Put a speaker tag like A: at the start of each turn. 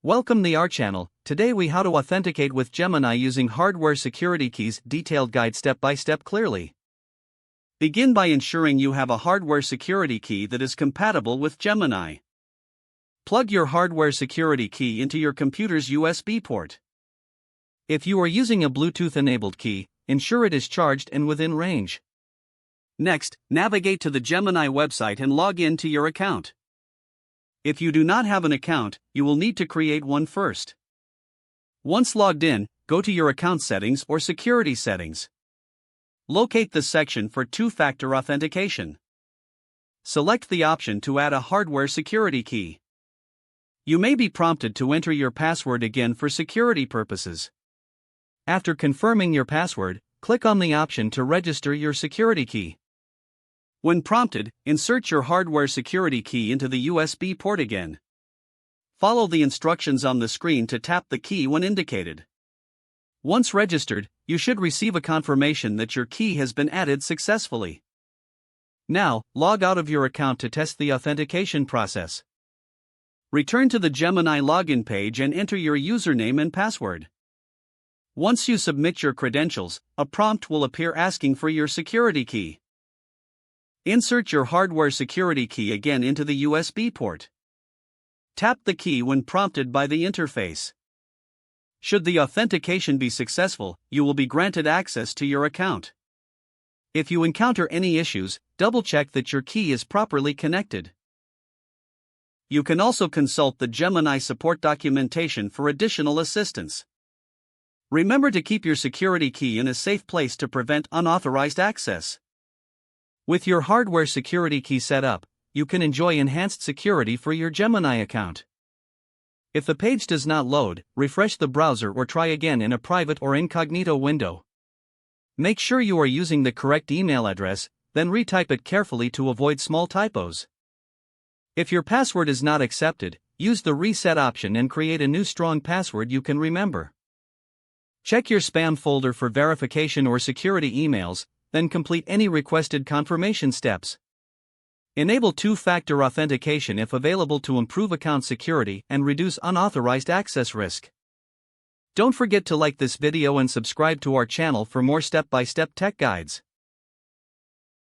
A: Welcome to our channel. Today we how to authenticate with Gemini using hardware security keys. Detailed guide step by step clearly. Begin by ensuring you have a hardware security key that is compatible with Gemini. Plug your hardware security key into your computer's USB port. If you are using a Bluetooth enabled key, ensure it is charged and within range. Next, navigate to the Gemini website and log in to your account. If you do not have an account, you will need to create one first. Once logged in, go to your account settings or security settings. Locate the section for two-factor authentication. Select the option to add a hardware security key. You may be prompted to enter your password again for security purposes. After confirming your password, click on the option to register your security key. When prompted, insert your hardware security key into the USB port again. Follow the instructions on the screen to tap the key when indicated. Once registered, you should receive a confirmation that your key has been added successfully. Now, log out of your account to test the authentication process. Return to the Gemini login page and enter your username and password. Once you submit your credentials, a prompt will appear asking for your security key. Insert your hardware security key again into the USB port. Tap the key when prompted by the interface. Should the authentication be successful, you will be granted access to your account. If you encounter any issues, double-check that your key is properly connected. You can also consult the Gemini support documentation for additional assistance. Remember to keep your security key in a safe place to prevent unauthorized access. With your hardware security key set up, you can enjoy enhanced security for your Gemini account. If the page does not load, refresh the browser or try again in a private or incognito window. Make sure you are using the correct email address, then retype it carefully to avoid small typos. If your password is not accepted, use the reset option and create a new strong password you can remember. Check your spam folder for verification or security emails, then complete any requested confirmation steps. Enable two-factor authentication if available to improve account security and reduce unauthorized access risk. Don't forget to like this video and subscribe to our channel for more step-by-step tech guides.